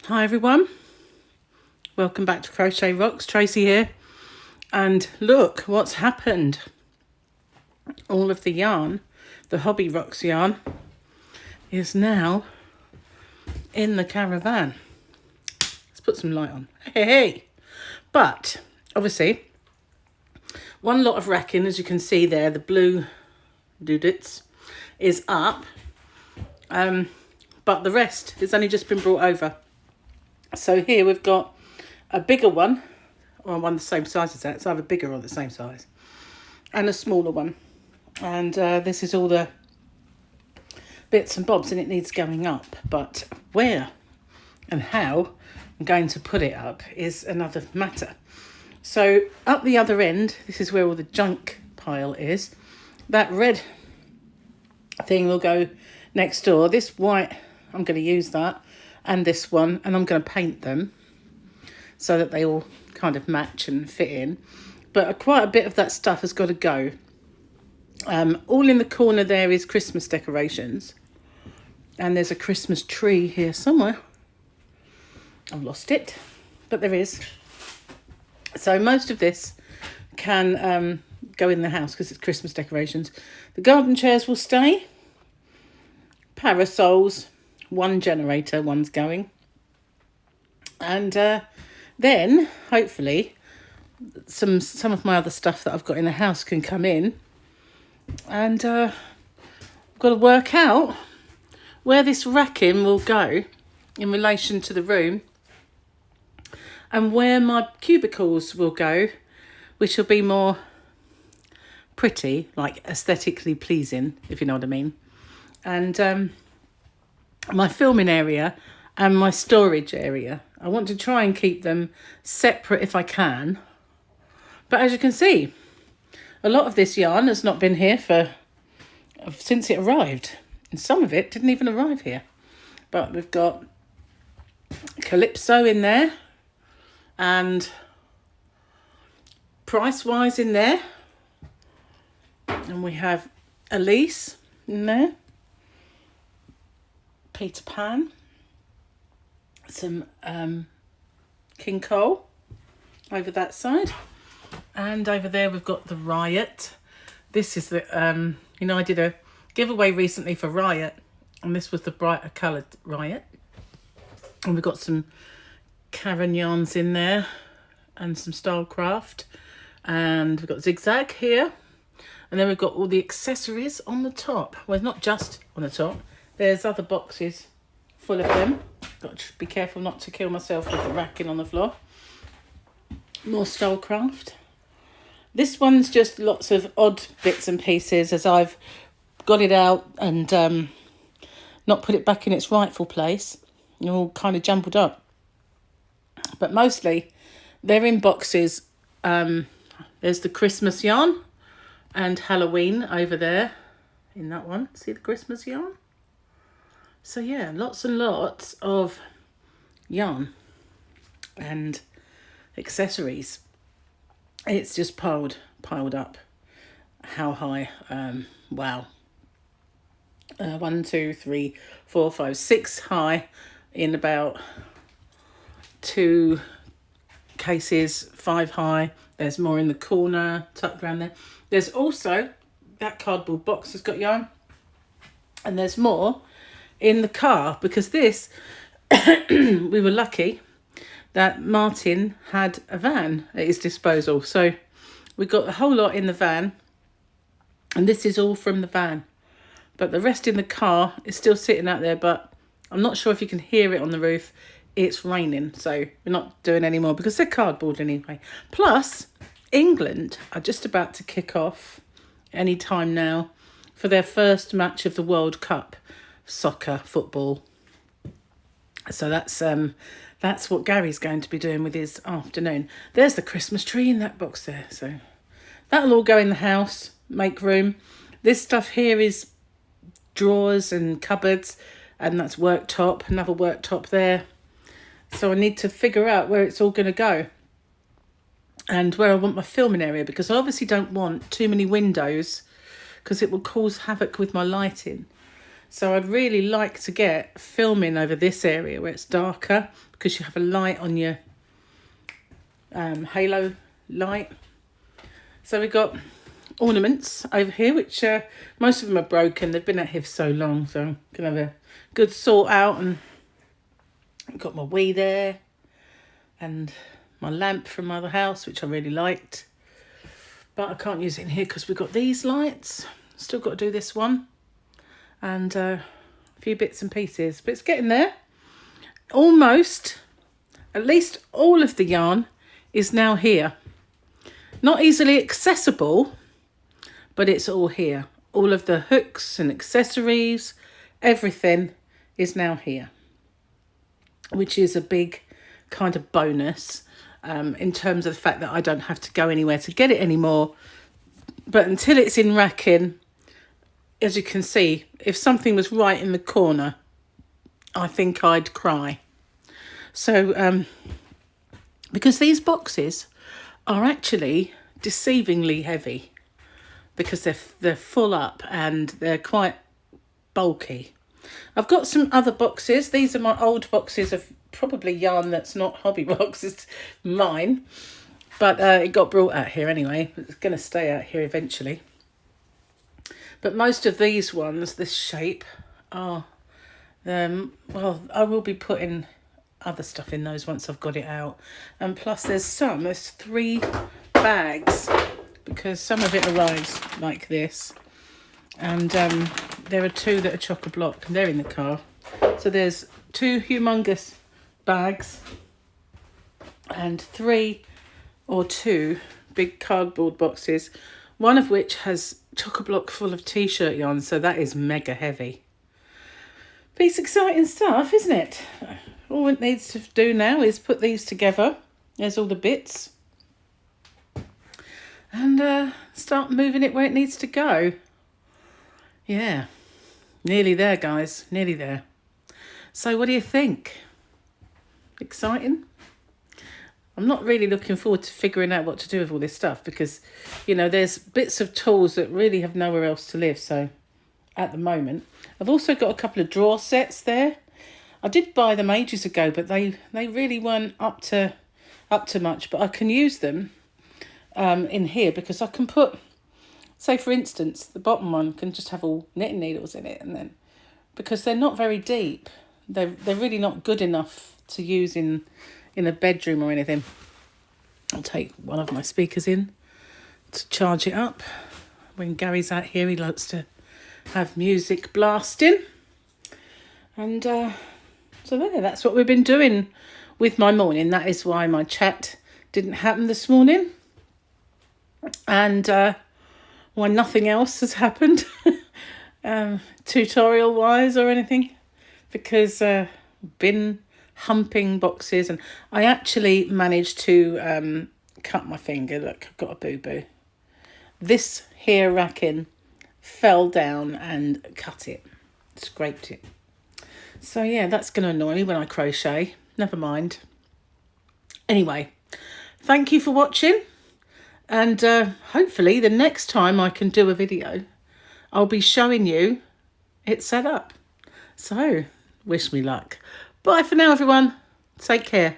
Hi everyone, welcome back to Crochet Rocks. Tracy here, and look what's happened. All of the yarn, the Hobby Rocks yarn, is now in the caravan. Let's put some light on. Hey. But obviously one lot of racking, as you can see there, the blue doodits is up, but the rest has only just been brought over. So here we've got a bigger one, or one the same size as that. It's either bigger or the same size, and a smaller one. And this is all the bits and bobs, and it needs going up. But where and how I'm going to put it up is another matter. So up the other end, this is where all the junk pile is. That red thing will go next door. This white, I'm going to use that. And this one, and I'm going to paint them so that they all kind of match and fit in. But quite a bit of that stuff has got to go. All in the corner there is Christmas decorations, and there's a Christmas tree here somewhere. I've lost it, but there is. So most of this can go in the house because it's Christmas decorations. The garden chairs will stay. Parasols. One generator, one's going. And then, hopefully, some of my other stuff that I've got in the house can come in. And I've got to work out where this racking will go in relation to the room. And where my cubicles will go, which will be more pretty, like aesthetically pleasing, if you know what I mean. And my filming area and my storage area. I want to try and keep them separate if I can. But as you can see, a lot of this yarn has not been here since it arrived. And some of it didn't even arrive here. But we've got Calypso in there. And price-wise in there. And we have Elise in there. Peter Pan, some King Cole over that side, and over there we've got the Riot. This is the I did a giveaway recently for Riot, and this was the brighter coloured Riot. And we've got some Caravan yarns in there, and some Stylecraft, and we've got Zigzag here, and then we've got all the accessories on the top. Well, not just on the top. There's other boxes full of them. Got to be careful not to kill myself with the racking on the floor. More Stylecraft. This one's just lots of odd bits and pieces as I've got it out and not put it back in its rightful place. They're all kind of jumbled up. But mostly they're in boxes. There's the Christmas yarn and Halloween over there in that one. See the Christmas yarn? So yeah, lots and lots of yarn and accessories. It's just piled up. How high? Wow. 1, 2, 3, 4, 5, 6 high in about 2 cases, 5 high. There's more in the corner, tucked around there. There's also that cardboard box has got yarn, and there's more in the car, because this we were lucky that Martin had a van at his disposal, so we got a whole lot in the van, and this is all from the van, but the rest in the car is still sitting out there. But I'm not sure if you can hear it on the roof. It's raining, so we're not doing any more because they're cardboard anyway. Plus England are just about to kick off any time now for their first match of the World Cup. Soccer, football. So that's what Gary's going to be doing with his afternoon. There's the Christmas tree in that box there. So that'll all go in the house, make room. This stuff here is drawers and cupboards, and that's worktop, another worktop there. So I need to figure out where it's all going to go and where I want my filming area, because I obviously don't want too many windows because it will cause havoc with my lighting. So I'd really like to get filming over this area where it's darker, because you have a light on your halo light. So we've got ornaments over here, which most of them are broken. They've been out here for so long, so I'm going to have a good sort out. And I've got my Wii there and my lamp from my other house, which I really liked. But I can't use it in here because we've got these lights. Still got to do this one. And a few bits and pieces. But it's getting there. Almost, at least all of the yarn is now here. Not easily accessible, but it's all here. All of the hooks and accessories, everything is now here, which is a big kind of bonus in terms of the fact that I don't have to go anywhere to get it anymore. But until it's in racking, as you can see, if something was right in the corner, I think I'd cry. So, because these boxes are actually deceivingly heavy, because they're full up and they're quite bulky. I've got some other boxes. These are my old boxes of probably yarn that's not hobby boxes, mine. But it got brought out here anyway. It's going to stay out here eventually. But most of these ones, this shape, are, well, I will be putting other stuff in those once I've got it out. And plus there's 3 bags, because some of it arrives like this. And there are 2 that are chock-a-block, and they're in the car. So there's 2 humongous bags and 3 or 2 big cardboard boxes, one of which has chock-a-block full of t-shirt yarn, so that is mega heavy. But it's exciting stuff, isn't it? All it needs to do now is put these together. There's all the bits. And start moving it where it needs to go. Yeah, nearly there, guys, nearly there. So what do you think? Exciting? I'm not really looking forward to figuring out what to do with all this stuff, because, you know, there's bits of tools that really have nowhere else to live. So at the moment, I've also got a couple of drawer sets there. I did buy them ages ago, but they really weren't up to much. But I can use them in here, because I can put, say for instance, the bottom one can just have all knitting needles in it, and then because they're not very deep, they're really not good enough to use in a bedroom or anything. I'll take one of my speakers in to charge it up. When Gary's out here, he likes to have music blasting. And so there, that's what we've been doing with my morning. That is why my chat didn't happen this morning. And why nothing else has happened, tutorial-wise or anything. Because been humping boxes, and I actually managed to cut my finger. Look, I've got a boo-boo. This here racking fell down and cut it, scraped it. So yeah, that's going to annoy me when I crochet. Never mind. Anyway, thank you for watching, and hopefully the next time I can do a video, I'll be showing you it set up. So wish me luck. Bye for now, everyone. Take care.